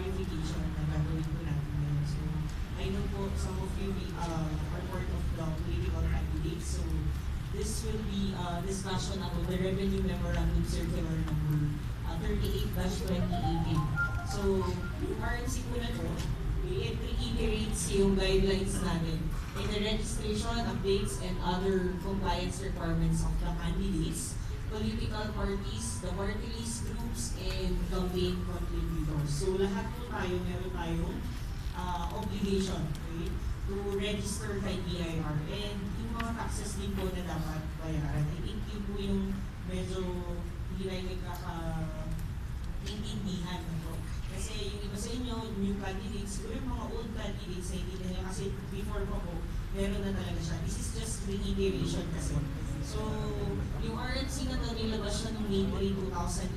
clarification na gagawin po natin ngayon. So, I know po some of you are part of the political candidates. So, this will be discussion about the Revenue Memorandum Circular number 38-2018. So, yung RMC po na to, it reiterates yung guidelines natin in the registration, updates, and other compliance requirements of the candidates, political parties, the party list groups, and campaign contributors. So lahat po tayo, meron tayong obligation, okay, to register kay BIR. And yung mga taxes din po na dapat bayaran. I think yun po yung medyo hindi na nagkakaintindihan. Kasi yung iba sa inyo, new candidates, siguro yung mga old candidates na hindi nila kasi before pa po, meron na talaga siya. This is just reiteration kasi. So, yung RNC na ito, nilabas siya noong May 2018.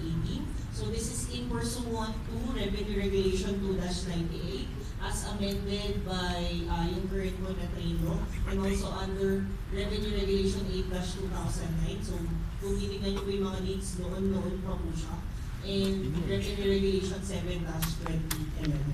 So, this is in pursuant to Revenue Regulation 2-98 as amended by yung current mo na Trino and also under Revenue Regulation 8-2009. So, kung titignan nyo po yung mga dates noon pa po siya. And Revenue Regulation 7-2011.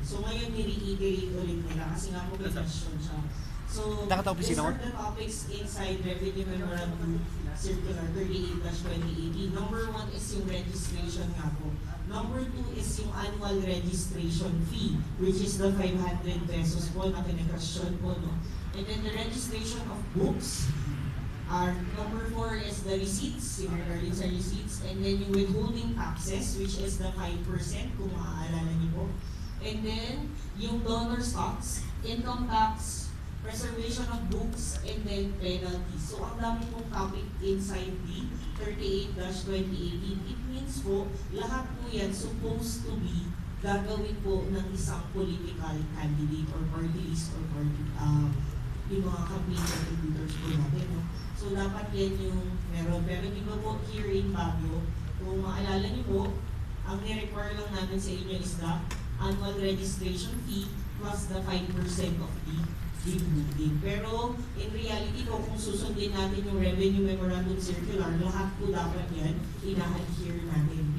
So ngayon ni-reiterate ulit nila kasi nga po may question siya. So these are the topics inside Revenue Memorandum Circular 38-2018. Number 1 is yung registration nga po. Number 2 is yung annual registration fee, which is the 500 pesos po na pinag-question po, no? And then the registration of books. Number 4 is the receipts, yung regarding sa receipts, and then yung withholding taxes, which is the 5% kung maaalala niyo po. And then, yung donor stocks, income tax, preservation of books, and then penalties. So, ang dami pong topic inside the 38-2018. It means po, lahat po yan supposed to be gagawin po ng isang political candidate or party list or party, yung mga campaign contributors po natin, no? So, dapat yan yung meron. Pero di ba po, here in Baguio, kung maalala niyo po, ang ni-require lang namin sa inyo is the annual registration fee plus the 5% of the booking. Pero, in reality po, kung susundin natin yung Revenue Memorandum Circular, lahat po dapat yan ina-adhere natin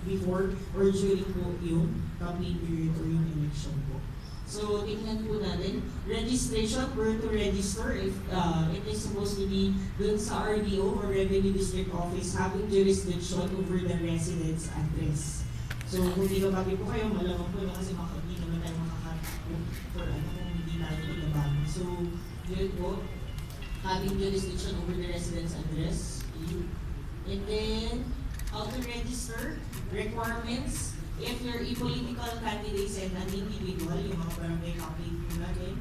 before or during po yung campaign period or yung election po. So, tingnan po natin, registration, where to register if it is supposed to be dun sa RDO or Revenue District Office having jurisdiction over the residence address. So, kung di ba bago po kayo, malamang po na kasi hindi naman tayo makakatapon for kung hindi tayo ilabago. So, yun po, having jurisdiction over the residence address. And then, how to register, requirements, if you're a political candidate and an individual, yung mga barangay campaign po natin,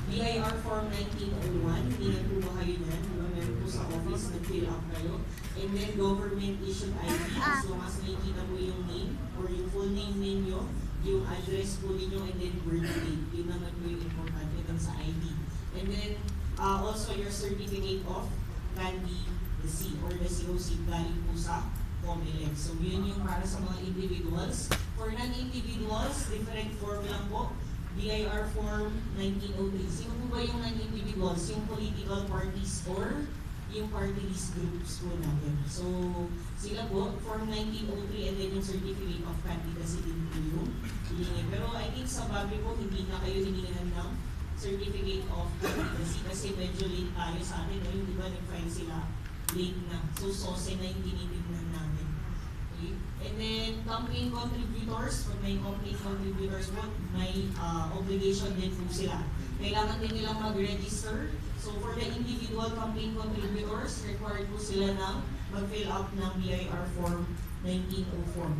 BIR Form 1901, hindi na po ba kayo dyan? Meron po sa office, nag-fill up kayo. And then government issued ID, as long as nakikita po yung name or yung full name ninyo, yung address po ninyo, and then birth date. Yun naman po yung importante dun sa ID. And then also your certificate of candidacy or the COC galing po sa COMELEC. So yun yung para sa mga individuals. For non-individuals, different form lang po. BIR Form 1903. Sino po ba yung non-individuals? Yung political parties or yung party list groups po natin. So sila po, Form 1903 and then yung Certificate of Candidacy din po yung hilingi. Pero I think sa Baguio po, hindi na kayo hiningihan ng Certificate of Candidacy kasi medyo late tayo sa atin. Yung di ba nag-file sila late na. So SOSE na yung tinitignan namin. Okay? And then campaign contributors, pag may campaign contributors po, may obligation din po sila. Kailangan din nilang mag-register. So for the individual campaign contributors, required po sila na mag-fill up ng BIR Form 1904.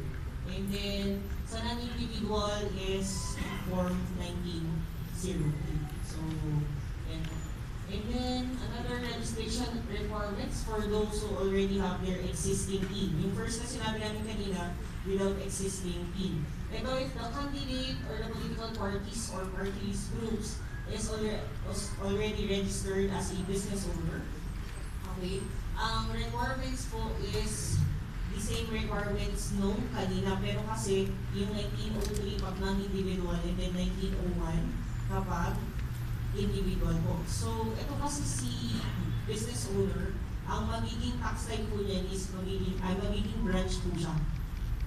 And then sa non-individual is Form 1903. So, and then, another registration requirements for those who already have their existing PIN. Yung first na sinabi namin kanina, without existing PIN. Ito, if the candidate or the political parties or party list groups is already registered as a business owner, okay, ang requirements po is the same requirements nung kanina, pero kasi yung 1903 pag non-individual and then 1901 kapag individual po. So, ito kasi si business owner, ang magiging tax type po niyan is magiging branch po siya.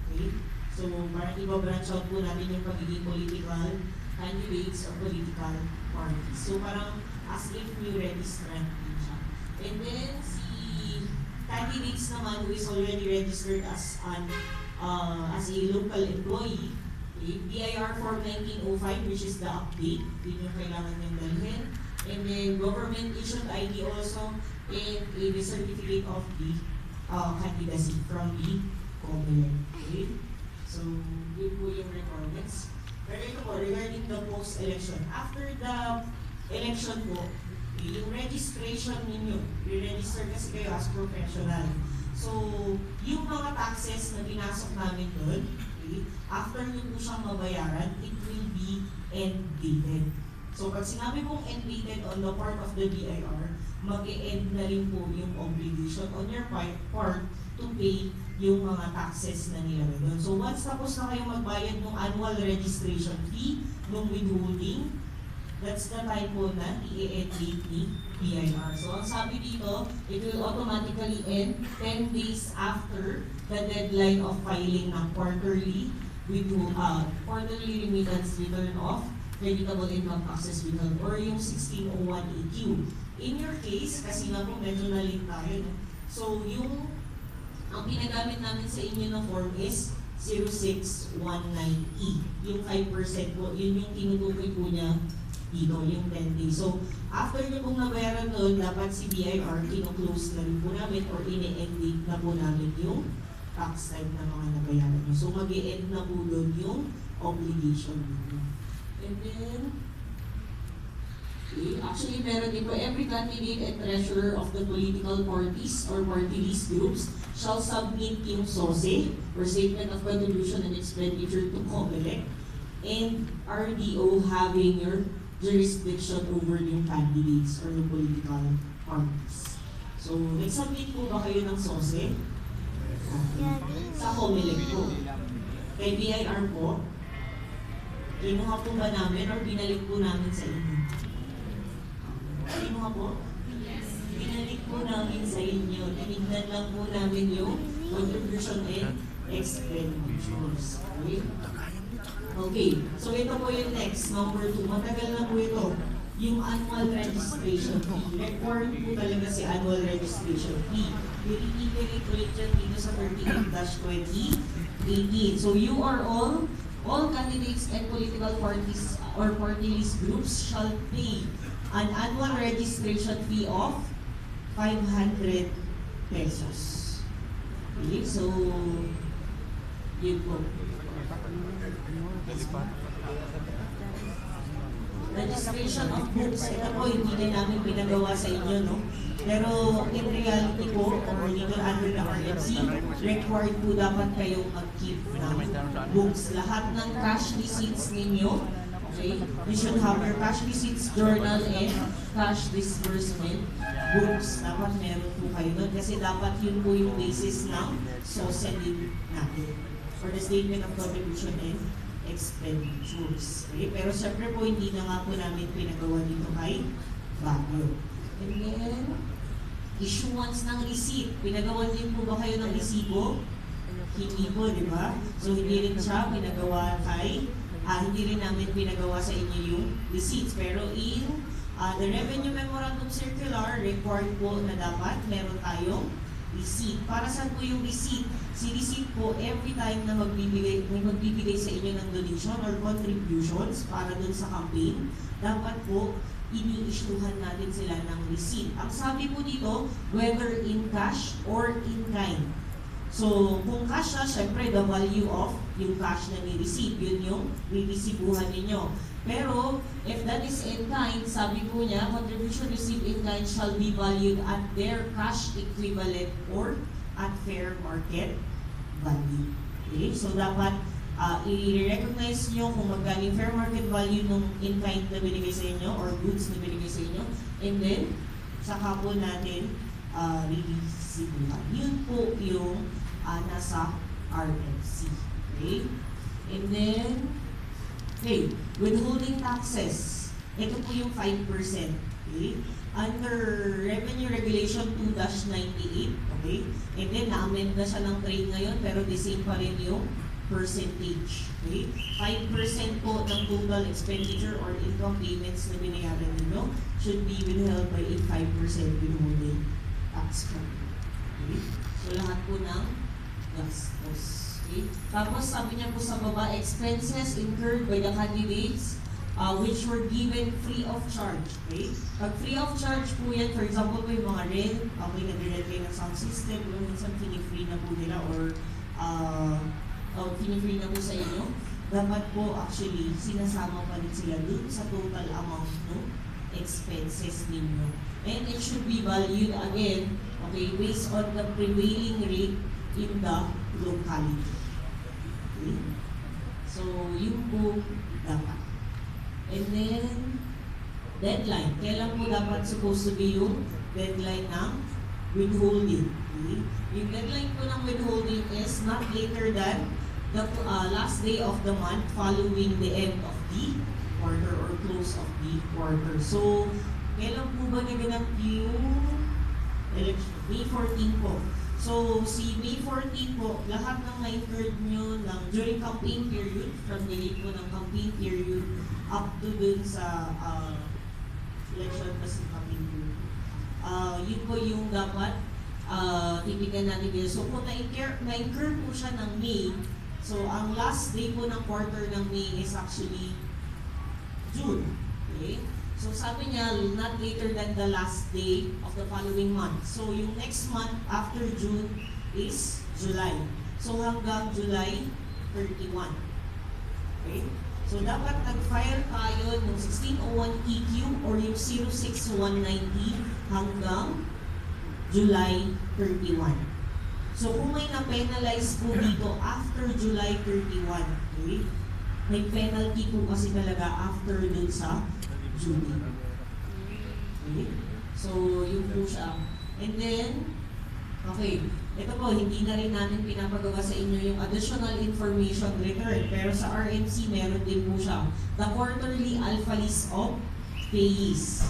Okay? So, parang iba-branch out po natin yung pagiging political candidates or political parties. So, parang as if new registrant din siya. And then, si candidates naman who is already registered as a local employee, okay, BIR Form 1905, which is the update, yun yung kailangan niyang dalhin. And then, government issued ID also, and a certificate of the candidacy from the COMELEC. Okay? So, yun po yung requirements. Pero ito po, regarding the post-election. After the election po, yung registration ninyo, i-register kasi kayo as professional. So, yung mga taxes na pinasok namin doon, okay, after nyo po siyang mabayaran, it will be end-dated. So, pag sinabi pong end-dated on the part of the BIR, mag-e-end na rin po yung obligation on your part to pay yung mga taxes na nilagay doon. So, once tapos na kayo magbayad ng annual registration fee, ng withholding, that's the time po na i-end date ni BIR. So, ang sabi dito, it will automatically end 10 days after the deadline of filing ng quarterly remittance return of creditable income taxes return or yung 1601AQ. In your case, kasi nga po medyo na-link tayo, no? So, ang pinagamit namin sa inyo na form is 0619E. Yung 5% po, yun yung tinutukoy po niya dito, yung 10 days. So, after nyo pong nabayaran doon, dapat si BIR, kino-close na rin po namin or ini-end date na po namin yung tax time na mga nabayaran nyo. So, mag-i-end na po doon yung obligation nyo. And then, okay, actually, meron din po, every candidate and treasurer of the political parties or party list groups shall submit yung SOSE or Statement of Contribution and Expenditure to COMELEC and RDO having your jurisdiction over yung candidates or yung political parties. So, nag-submit po ba kayo ng SOSE? Sa COMELEC po. Kay BIR po, kinuha po ba namin or binalik po namin sa inyo? Kinuha po? Binalik po namin sa inyo. Tinignan lang po namin yung contribution and expenditures. Okay? Okay. So ito po yung next, number 2. Matagal na po ito. Yung annual registration fee. Required po talaga si annual registration fee. I-reiterate ulit yan dito sa 38-2018. So you are all candidates and political parties or party list groups shall pay an annual registration fee of 500 pesos. Okay, so yun po. Registration of books, ito po hindi din namin pinagawa sa inyo, no? Pero in reality po, according to under the RFC, required po dapat kayong mag-keep ng books. Lahat ng cash receipts ninyo, okay? You should have your cash receipts journal and cash disbursement books. Dapat meron po kayo doon kasi dapat yun po yung basis ng SOSE din natin for the Statement of Contribution and Expenditures. Okay? Pero syempre po hindi na nga po namin pinagawa dito kay Baguio. And then, issuance ng receipt. Pinagawa din po ba kayo ng resibo? Hindi po, di ba? So hindi rin siya pinagawa kay hindi rin namin pinagawa sa inyo yung receipts. Pero in the Revenue Memorandum Circular, required po na dapat meron tayong receipt. Para saan po yung receipt? Si receipt po, every time na magbibigay sa inyo ng donation or contributions para dun sa campaign, dapat po ini-issuehan natin sila ng receipt. Ang sabi po dito, whether in cash or in kind. So, kung cash na, syempre, the value of yung cash na ni-receive, yun yung re-receivehan ninyo. Pero, if that is in kind, sabi po niya, contribution received in kind shall be valued at their cash equivalent or at fair market value. Okay? So, dapat i-recognize nyo kung magkano yung fair market value ng in-kind na binigay sa inyo or goods na binigay sa inyo. And then, saka po natin re-receivehan. Yun po yung nasa RFC. Okay? And then, okay, withholding taxes. Ito po yung 5%. Okay? Under Revenue Regulation 2-98. Okay? And then, na-amend na siya ng trade ngayon, pero the same pa rin yung percentage. Okay? 5% po ng total expenditure or income payments na binayaran ninyo should be withheld by a 5% withholding tax fund. Okay? So lahat po ng gastos. Okay? Tapos sabi niya po sa baba, expenses incurred by the candidates which were given free of charge. Okay? Pag free of charge po yan, for example po yung mga rent, nag-rent kayo ng sound system, minsan fini-free na po nila or fini-free na po sa inyo, dapat po actually sinasama pa rin sila dun sa total amount no expenses ninyo. And it should be valued again, okay, based on the prevailing rate in the locality. Okay? So, yun po dapat. And then, deadline. Kailan po dapat supposed to be yung deadline ng withholding? Okay? Yung deadline po ng withholding is not later than the last day of the month following the end of the quarter or close of the quarter. So, kailan po ba naganap yung election? May 14 po. So, si May 14 po, lahat ng na-incurred nyo during campaign period, from the date po ng campaign period up to dun sa election kasi campaign period. Yun po yung dapat tipigan natin dito. So, kung na-incur po siya ng May, so ang last day po ng quarter ng May is actually June. Okay? So sabi niya, not later than the last day of the following month. So yung next month after June is July. So hanggang July 31. Okay? So dapat nag-file tayo ng 1601 EQ or yung 06190 hanggang July 31. So kung may na-penalize po dito after July 31, okay? May penalty po kasi talaga after dun sa June. Okay? So, yun po siya. And then, okay, ito po, hindi na rin natin pinapagawa sa inyo yung additional information return. Pero sa RMC, meron din po siya. The quarterly alpha list of payees.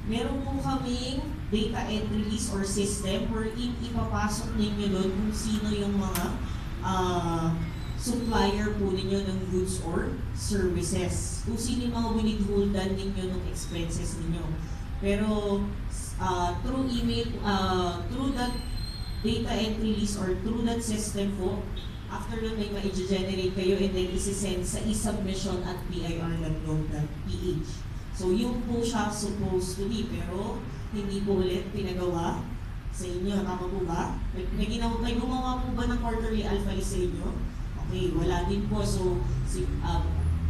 Meron po kaming data entry list or system wherein ipapasok ninyo doon kung sino yung mga supplier po ninyo ng goods or services. Kung sino yung mga winidholdan ninyo ng expenses ninyo. Pero through email, through that data entry list or through that system po, after nun may ma-generate kayo and then isi-send sa e-submission at bir.gov.ph. So yun po siya supposed to be, pero hindi po ulit pinagawa sa inyo. Tama po ba? May gumawa po ba ng quarterly alpha list sa inyo? Okay, wala din po. So,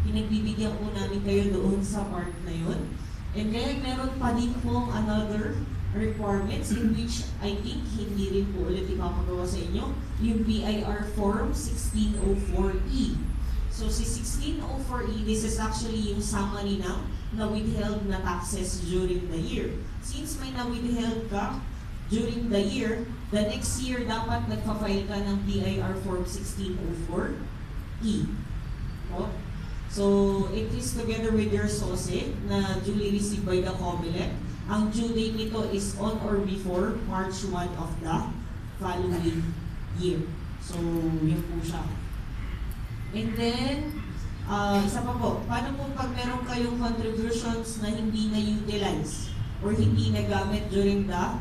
pinagbibigyan po namin kayo doon sa part na yun. And then, meron pa din pong another requirements in which I think hindi rin po ulit ipapagawa sa inyo. Yung BIR Form 1604E. So, si 1604E, this is actually yung summary na withheld na taxes during the year. Since may na-withheld ka during the year, the next year dapat nagpa-file ka ng BIR Form 1604E. So, it is together with your SOSE na duly received by the COMELEC. Ang due date nito is on or before March 1 of the following year. So, yun po siya. And then, isa pa po, paano po pag meron kayong contributions na hindi na-utilize or hindi nagamit during the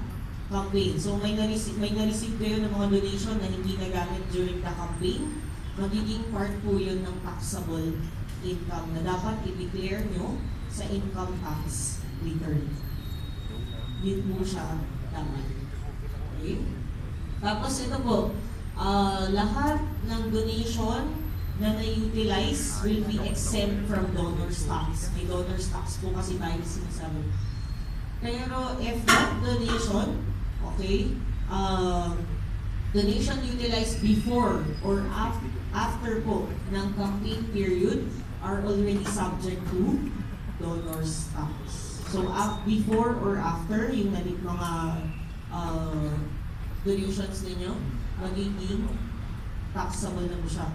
campaign? So may na-receive kayo ng mga donation na hindi nagamit during the campaign, magiging part po yun ng taxable income na dapat i-declare nyo sa income tax return. Yun po siya dapat. Okay? Tapos ito po, lahat ng donation na na-utilize will be exempt from donor's tax. May donor's tax po kasi tayo sinasabi. Pero if that donation, okay, donation utilized before or after po ng campaign period are already subject to donor's tax. So before or after yung mga donations ninyo, magiging taxable na po siya.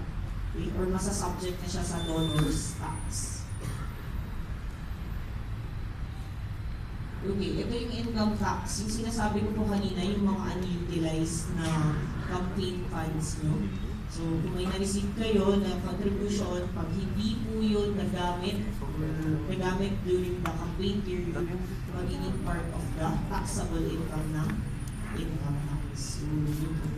Okay? Or masasubject na siya sa donor's tax. Okay, ito yung income tax. Yung sinasabi ko po kanina, yung mga unutilized na campaign funds nyo. So, kung may na-receive kayo na contribution, pag hindi po yun nagamit during the campaign period, magiging part of the taxable income ng income tax. So, yun po.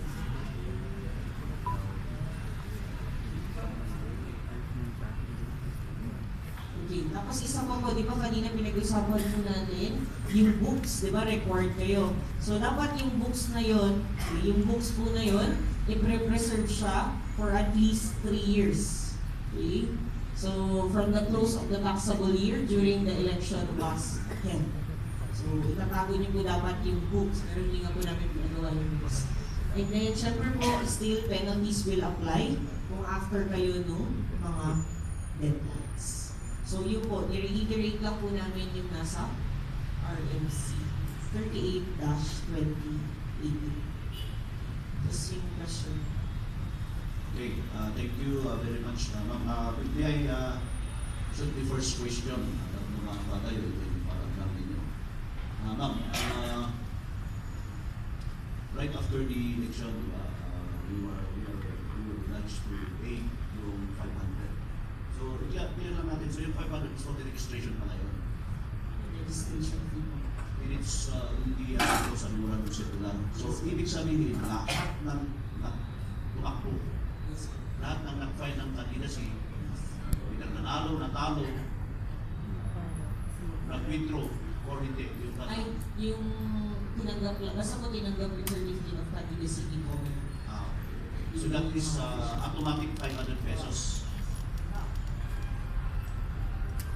Okay, tapos isa pa po, di ba kanina pinag-usapan po natin, yung books, di ba, required kayo. So, dapat yung books na yon, yung books po na yon, i-preserve siya for at least 3 years. Okay? So, from the close of the taxable year during the election was 10. So, itatago niyo po dapat yung books. Meron din nga po namin pinagawa yung books. And then, syempre po, still penalties will apply kung after kayo nung mga deadlines. So yun po, i-reiterate lang po namin yung nasa RMC 38-2018. Just yung question. Okay, thank you very much. Ma'am, may I shoot the first question ng mga bata yun, para lang ninyo. Ma'am, right after the election, we were obliged to pay yung 500. So, clear lang natin. So, yung 500 is for the registration pala yun. Registration fee. And it's hindi ako sa mura ng circular. So, ibig sabihin, lahat ng tumakbo, lahat ng nag-file ng candidacy, either nanalo, natalo, nag-withdraw, or hindi. Ay, yung tinanggap lang. Basta ko tinanggap yung certificate of candidacy dito. So, that is automatic 500 pesos.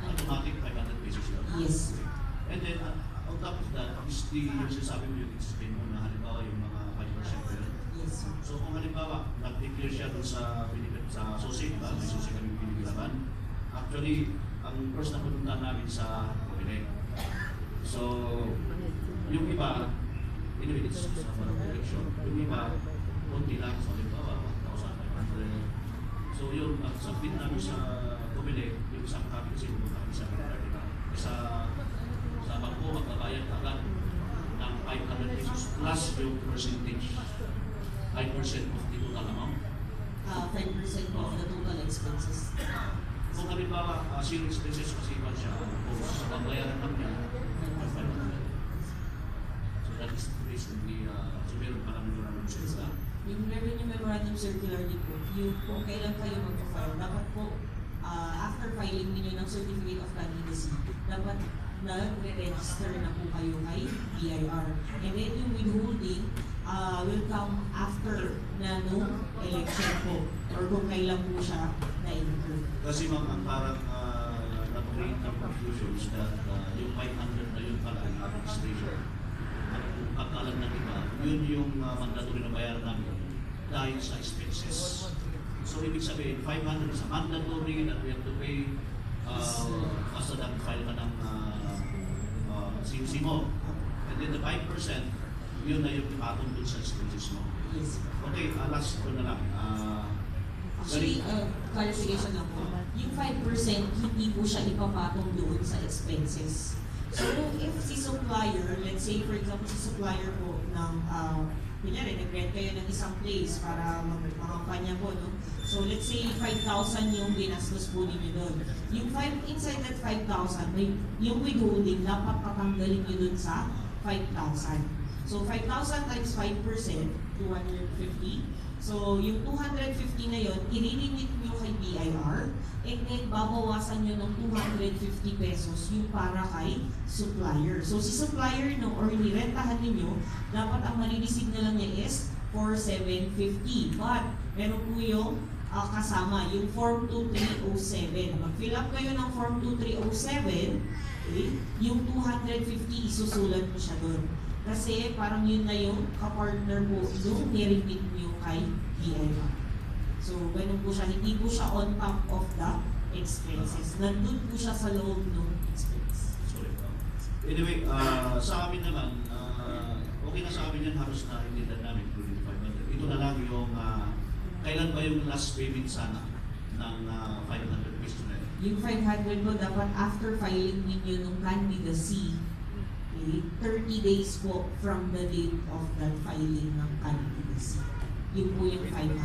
Automatic 500 pesos yun. Yes. And then, on top of that, is yung sinasabi mo yung explain mo na halimbawa yung mga 5% yun. Yes. So kung halimbawa, nag-declare siya doon sa SOSIC, may SOSIC kami pinigilaban. Actually, ang first na punta namin sa Comelec. So, yung iba, anyway, it's sa parang election, yung iba, konti lang, so halimbawa, 1,500. So yun, submit namin sa Comelec, yung isang copy kasi pumunta kami sa Comelec. Sa bangko, magbabayad agad ng 500 pesos plus yung percentage. 5% of the total amount. 5% of the total expenses. Kung halimbawa, zero expenses kasi iba siya, kung sa pagbayaran lang niya, 500. So that is the reason so meron pa namin memorandum circular. Yung revenue memorandum circular din po, yung kung kailan kayo mag-file, dapat po, after filing ninyo ng certificate of candidacy, dapat nag-register na po kayo kay BIR. And then yung withholding will come after na nung election po or kung kailan po siya na-incur. Kasi ma'am, ang parang nag-create ng confusion is that yung 500 na yun pala ang registration. Ang kakalan ng iba, yun yung mandatory na bayaran namin dahil sa expenses. So, ibig sabihin, 500 is a mandatory that we have to pay basta nag-file ka ng CUC mo. And then the 5%, yun na yung ipatong dun sa expenses mo. Yes. Okay, last ko na lang. Actually, clarification lang po. Yung 5%, hindi po siya ipapatong doon sa expenses. So, if si supplier, let's say for example, si supplier po ng, kunyari, nag-rent kayo ng isang place para mag-kampanya po, no? So, let's say 5,000 yung binastos po ninyo doon. Yung inside that 5,000, yung withholding, dapat patanggalin nyo doon sa 5,000. So, 5,000 times 5%, 250. So, yung 250 na yun, i-remit nyo kay BIR, and then babawasan nyo ng 250 pesos yung para kay supplier. So, si supplier no, or nirentahan ninyo, dapat ang marireceive na lang niya is for 750. But, meron po yung kasama, yung Form 2307. Mag-fill up kayo ng Form 2307, okay, yung 250 isusulat mo siya doon. Kasi parang yun na yung kapartner po yung niremit nyo kay BIR. So, ganun po siya. Hindi po siya on top of the expenses. Nandun po siya sa loob ng expense. Sorry. Anyway, sa amin naman, okay na sa amin yan, halos na hindi na namin 500. Ito na lang yung, kailan ba yung last payment sana ng 500 pesos na yun? Yung 500 po, dapat after filing ninyo ng candidacy, 30 days po from the date of that filing ng candidacy. Yun po yung 500.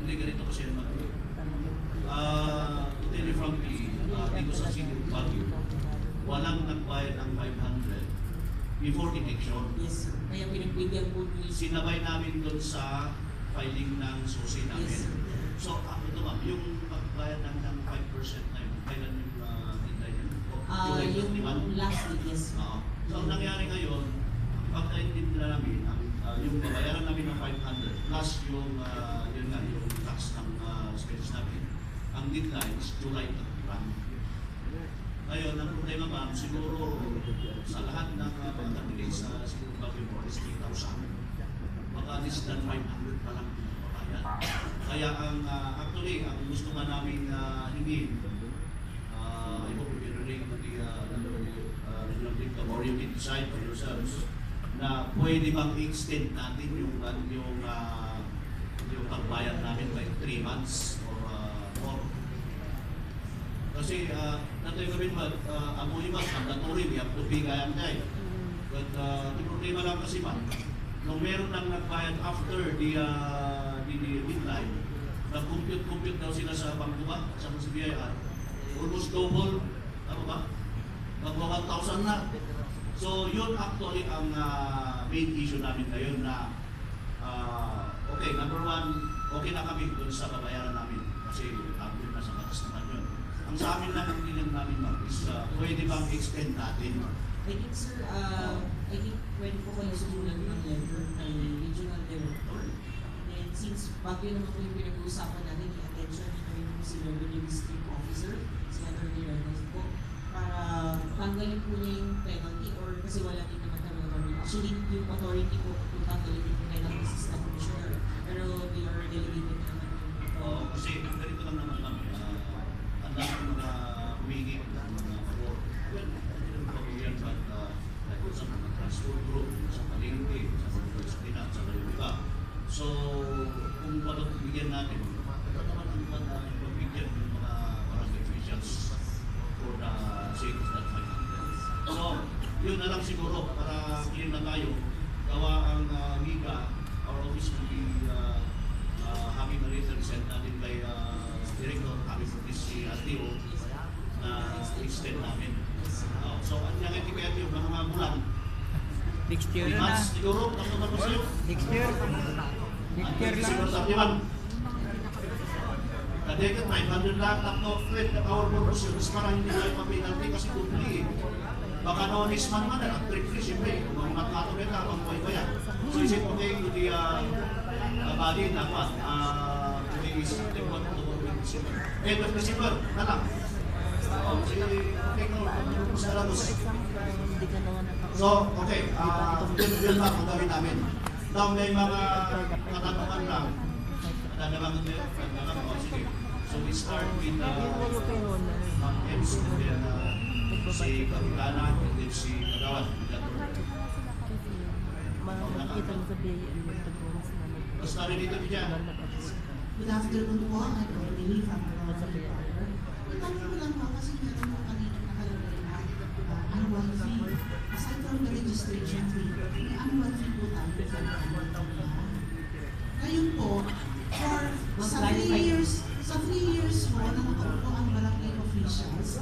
Hindi, ganito kasi naman. To tell you frankly, dito sa City of Baguio, walang nagbayad ng 500 before election. Yes, sir. Kaya pinagbigyan po ni Sinabay namin doon sa filing ng susi namin. Yes, sir. So, ito ma'am, yung pagbayad ng 5% na yun, kailan yung deadline yun? July 21? Yung last week, yes. Oo. So, ang nangyari ngayon, ang pagkaintindi na namin, yung babayaran namin ng 500 plus yung, yun nga, yung tax ng space namin, ang deadline is July 31. Ngayon, ang problema ma'am, siguro sa lahat ng mga candidates sa siguro Baguio mo is 3,000. Baka less than 500 pa lang pinababayad. Kaya ang actually, ang gusto nga namin hingin, I hope you can relate to the regional victim or you can decide for yourselves na pwede bang i-extend natin yung pagbayad namin by 3 months or more. Kasi natay kami amoy mas mandatory, we have to pay kayang day. But the problema lang kasi man, nung meron nang nagbayad after the deadline, nag-compute daw sila sa bangko ba, sa BIR, almost double, ano ba? Magwa 1,000 na. So yun actually ang main issue namin ngayon na okay, number one, okay na kami doon sa babayaran namin kasi na sa batas naman yun. Ang sa amin lang ang ilan namin ma'am is pwede bang extend natin? I think, sir, I think pwede po kayo sumulat ng letter kay Regional Director. And since Baguio naman po yung pinag-uusapan natin, i-attention niyo na rin po si Revenue District Officer, si Attorney Reynolds po, para tanggalin po niya yung penalty or kasi wala din naman kami authority. Actually, yung authority po kung tanggalin yung penalty sa Assistant Commissioner, pero they are delegated naman yung Kasi ganito lang naman ma'am, ang dami ng mga humingi ng mga favor. Well, hindi naman pag-uwian but like sa mga transport group, sa palengke, sa mga disiplina, sa mga iba. So, kung pagbigyan natin, ito naman ang pagbigyan ng mga barangay officials for the sake of that 500. So, yun na lang siguro para clear na tayo. Gawa ang Giga, our office will be having a letter sent natin kay Director, having for this si RTO na extend namin. So, ang yung etiquette yung mga bulan. Next year 3 na. months siguro, nasunod mo sa'yo. Next year. Next year lang. Siguro sa Timan. Kadeket, 500 lang, tapno, fred, our purpose yun, is para hindi tayo mapinalty kasi kubli. Baka nonis man man, trip-free, siyempre, kung mga kato nila, kung may bayan. So, is it okay to the body na what? Today is the 1 to 1 December. End of December, na lang. Okay, sa Ramos. So, okay, yun lang ang gawin namin. Now, may mga katanungan lang. Dadalaman din, sige. So, we start with Ma'am Ems, and then si Kapitana, and then si Kagawad. Makikita mo sa BIA ang pag-uwas namin. Basta rin dito dyan. Good afternoon po, I'm Orly from Rosalie Parker. Itanong ko lang po kasi meron mo kanina nakalagay na annual fee. Aside from the registration fee, may annual fee po tayo. Ngayon po, sa 3 years po na nakaupo ang barangay officials,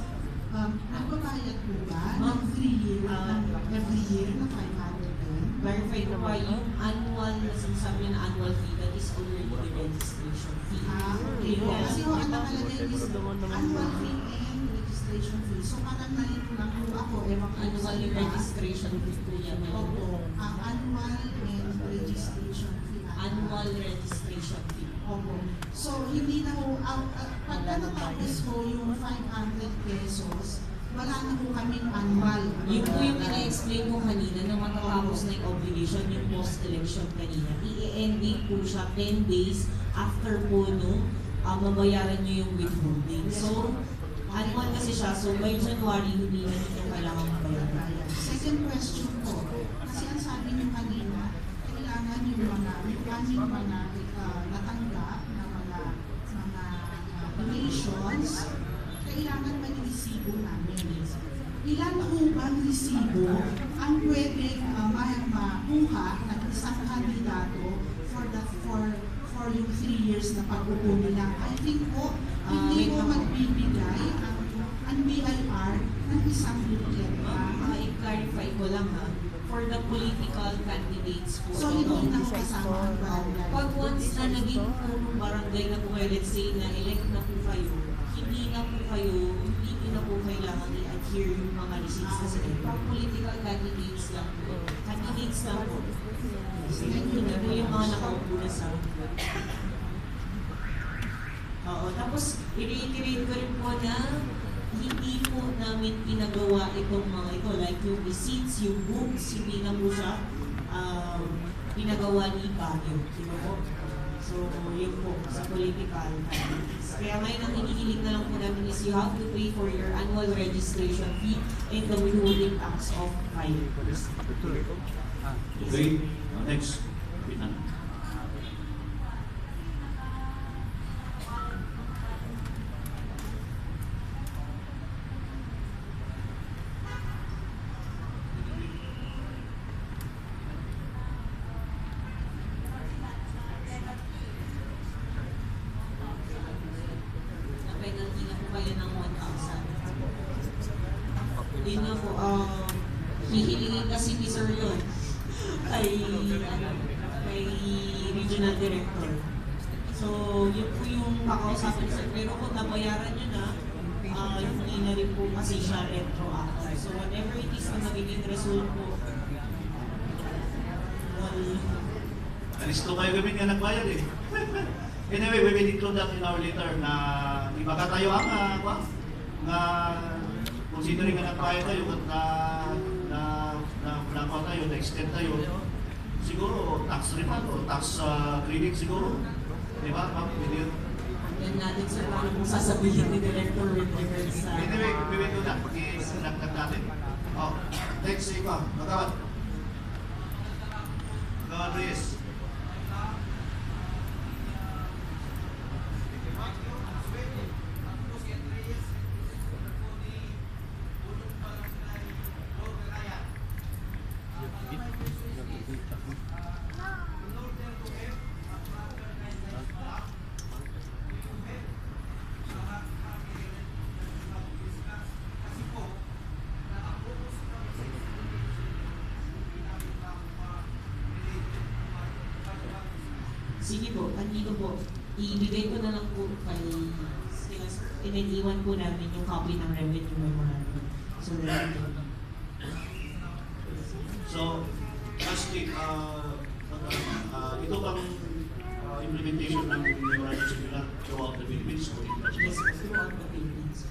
nagbabayad po ba ng 3 year, every year na 500 din? verify ko pa yung annual na sinasabi na annual fee that is already the registration fee. Okay po. Kasi po ang nakalagay is annual fee and registration fee. So parang nalito lang po ako. Ewan ko Annual sa iba. registration fee po yan. Opo. Ang annual and registration fee. Annual registration fee. Opo. So hindi na po, pagka natapos po yung 500 pesos, wala na po kaming annual. Yung po yung ina-explain ko kanina na matatapos na yung obligation, yung post-election kanina. I-ending po siya 10 days after po no, mabayaran nyo yung withholding. So, annual kasi siya, so by January, hindi na nyo kailangan mabayaran. Second question po, kasi ang sabi niyo kanina, kailangan yung aming mga natanggap na mga donations, kailangan may resibo namin. Ilan po bang resibo ang pwede makuha ng isang kandidato for for yung 3 years na pag-upo nila. I think po, hindi mo magbibigay ang BIR ng isang weekend. I-clarify ko lang ha, for the political candidates po. So, hindi na kasama ang barangay. Pag once na naging punong barangay na po kayo, let's say na elect na po kayo, hindi na po kailangan i-adhere yung mga receipts kasi pag political candidates lang po. Candidates lang po. Hindi po yung mga nakaupo na sa Oo, tapos i-reiterate ko rin po na hindi po namin pinagawa itong mga ito, like yung receipts, yung books, hindi na po siya pinagawa ni Baguio. Diba po? So, yun po, sa political candidates. Kaya ngayon ang hinihiling na lang po namin is you have to pay for your annual registration fee and the withholding tax of 5%. Okay, next. Pinan. Napenalty na po kayo ng 1,000. Yun nga po, hihilingin kasi ni Sir yun kay regional director. So, yun po yung kakausapin ni Sir. Pero kung nabayaran nyo na, hindi na rin po kasi siya retroactive. So, whatever it is na magiging result po, Alis ko kayo gamin nga nagbayad eh. Anyway, we will include that in our letter na ipagkatayo ang considering nga nagbayad tayo at nakuha tayo, na-extend tayo, siguro tax refund o tax credit siguro. Di ba? Pwede yun. yan natin sir, paano kung sasabihin ni Director with regards sa... Anyway, we will do that. I-select natin. Oh, next, ikaw. Magkawad. Magkawad, Reyes. Sige po, andito po. Ibigay ko na lang po kay iniwan po namin yung copy ng revenue memorandum. So, lastly, ito bang implementation ng memorandum circular throughout the Philippines o yes, international? throughout the Philippines.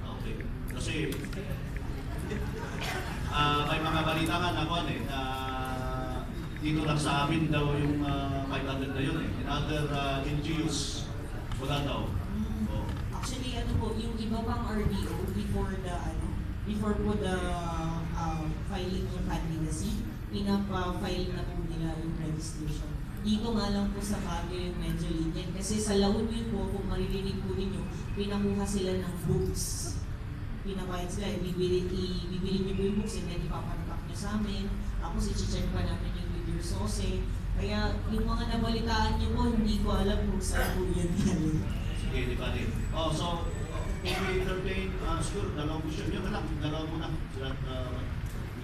Okay. Kasi may mga balita nga na kuwan na dito lang sa amin daw yung 500 na yun eh. In other NGOs, wala daw. Oh. Actually, ano po, yung iba pang RDO before po the filing ng candidacy, pinapa-file na po nila yung registration. Dito nga lang po sa Baguio yung medyo lenient. Kasi sa La Union po, kung maririnig po ninyo, pinakuha sila ng books. Pinapayad sila, bibili niyo po yung books and then ipapatak niyo sa amin. Tapos i-check pa namin yung with your sauce. Kaya yung mga nabalitaan niyo po, hindi ko alam kung saan po yan galing. Sige, di ba din? Oh, so, kung we entertain, siguro, dalawang question nyo na lang. Dalawa muna. Sila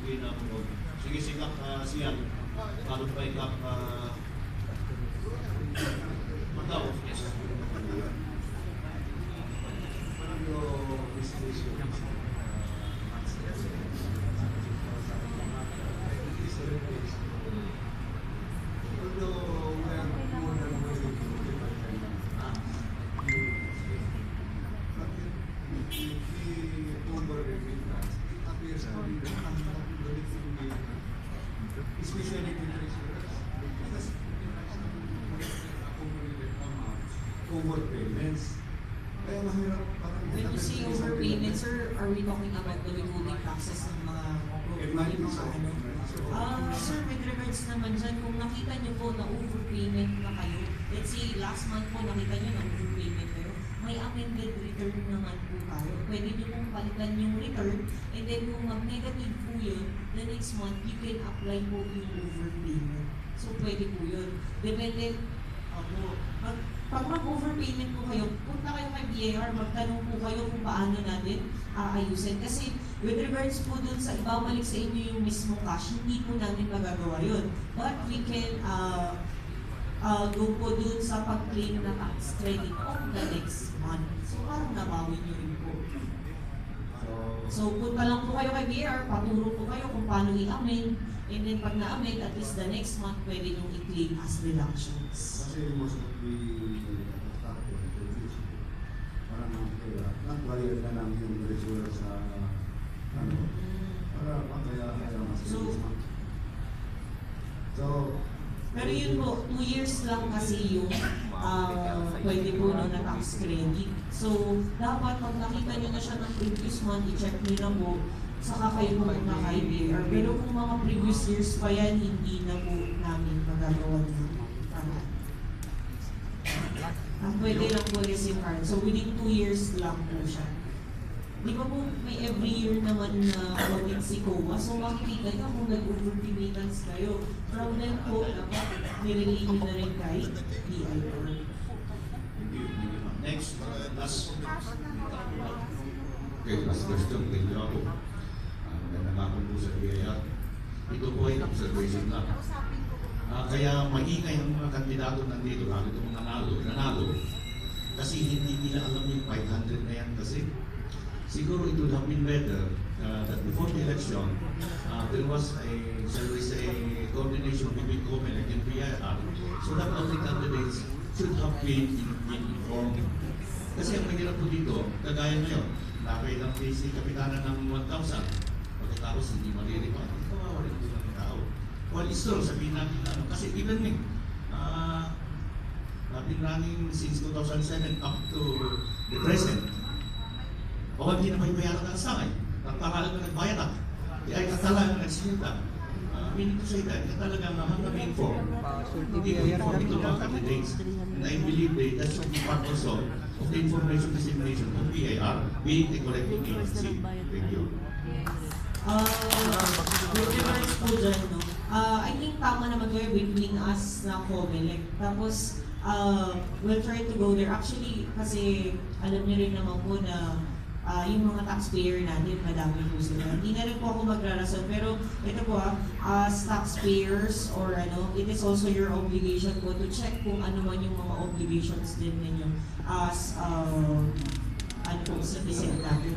bigay na ako. Sige, sikap siyan. Paano pa ikap Magdaw, yes. Especially overpayments. Kaya mahirap parang When you say overpayment, sir, are we talking about the withholding taxes ng mga It might be so. Sir, with regards naman dyan, kung nakita niyo po na overpayment na kayo, let's say last month po nakita niyo na overpayment kayo, may amended return naman po tayo. Pwede niyo pong palitan yung return, and then kung mag-negative po yun, the next month, you can apply po yung overpayment. So pwede po yun. Depende, opo. Pag mag-overpayment po kayo, punta kayo kay BIR, magtanong po kayo kung paano natin aayusin. Kasi with regards po dun sa ibabalik sa inyo yung mismo cash, hindi po namin magagawa yun. But we can go po dun sa pag-claim na tax credit on the next month. So parang nabawi nyo rin po. So punta lang po kayo kay BIR, paturo po kayo kung paano i-amend. And then pag na-amend, at least the next month pwede nyo i-claim as deductions. Kasi most of the parang nag-wire na lang yung regular sa ano, para kaya mas so, Pero yun po, 2 years lang kasi yung pwede po na tax credit. So, dapat pag nakita nyo na siya ng previous month, i-check nyo na po, saka kayo pumunta kay BIR. Pero kung mga previous years pa yan, hindi na po namin magagawa na. Ang pwede lang po is yung card. So, within 2 years lang po siya. Di ba po may every year naman na audit si COA? So, makikita nyo kung nag-overpayments kayo. Problem po, dapat nirelay nyo na rin kay BIR. Thank you. Next, last. Okay, last question. Thank you ako. Magandang hapon po sa BIR. Ito po ay observation lang. Kaya maingay ang mga kandidato nandito, lalo itong nanalo, kasi hindi nila alam yung 500 na yan kasi. Siguro it would have been better that before the election, there was a, shall we say, coordination between COMELEC and BIR, so that all the candidates should have been informed. Kasi ang mahirap po dito, kagaya ngayon, nakay lang si Kapitana ng 1,000, pagkatapos hindi malilipan, kawawa rin po ng tao. Well, it's true, sabihin natin ano, kasi even me, I've been running since 2007 up to the present. O hindi na may bayaran ng sangay. Nagpangalan na nagbayad na. Ay katala na nagsinita. Meaning to say that, talagang hanggang inform. Hindi ko inform ito mga candidates. And I believe that should be part also of the information dissemination of BIR being the collecting agency. Thank you. With regards po dyan, no? I think tama naman kayo between us na COMELEC. Tapos, we'll try to go there. Actually, kasi alam niyo rin naman po na yung mga taxpayer natin, madami po sila. Hindi na rin po ako magrarason, pero ito po as taxpayers or ano, it is also your obligation po to check kung ano man yung mga obligations din ninyo as ano po, citizen natin.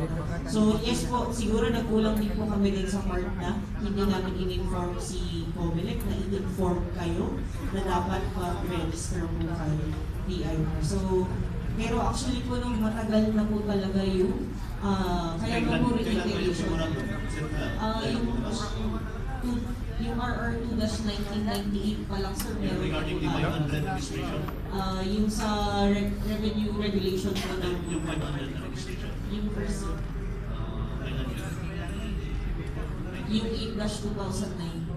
So yes po, siguro nagkulang din po kami din sa part na hindi namin in-inform si COMELEC na in-inform kayo na dapat mag-register po kayo BIR. So, pero actually po nung matagal na po talaga yung kaya nga po regulation. Yung RR 2-1998 pa lang sir, meron Regarding the 500 registration, yung sa revenue regulation po ng yung 500 registration, yung first kailan yun? yung 8-2009.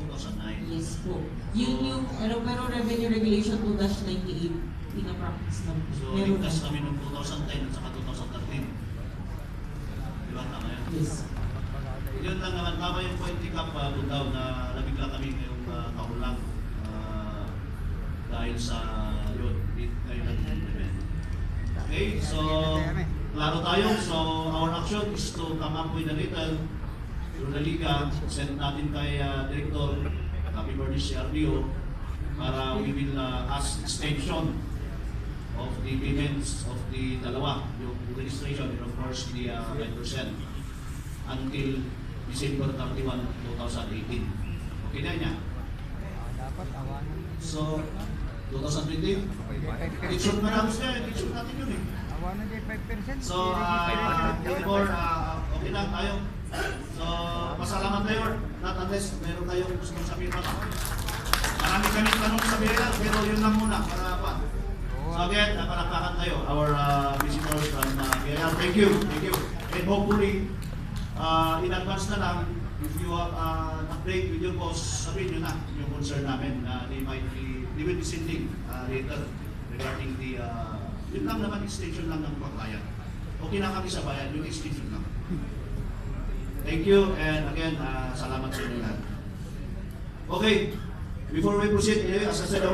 2009. Yes po. Yun yung, pero revenue regulation 2-98, pinapractice na po. So, Meron ligtas na. kami noong 2010 at saka 2013. Diba, tama yun? Yes. Yun lang naman, tama yung point ni Cap Bundaw na nabigla kami ngayong taon lang dahil sa yun, ngayon nag-implement. Okay, so klaro tayo. So our action is to come up with a written through the Liga, send natin kay Director, copy for this CRDO, para we will ask extension of the payments of the dalawa, yung registration and of course the 5% until December 31, 2018. Okay na niya? So, 2020, teacher marami siya, teacher natin yun eh. So, before, okay na tayo. So, pasalamat tayo. Not unless meron tayong gusto sabihin pa. Marami kami tanong sa BIR, pero yun lang muna para pa. So again, napalakpakan tayo, our visitors from BIR. Thank you, thank you. And hopefully, in advance na lang, if you have an update with your boss, sabihin nyo na yung concern namin na they will be sending later regarding the, yun lang naman, extension lang ng pagbayan. Okay na kami sa bayan, yung extension lang. Thank you, and again, salamat sa inyo lahat. Okay, Before we proceed, as I said,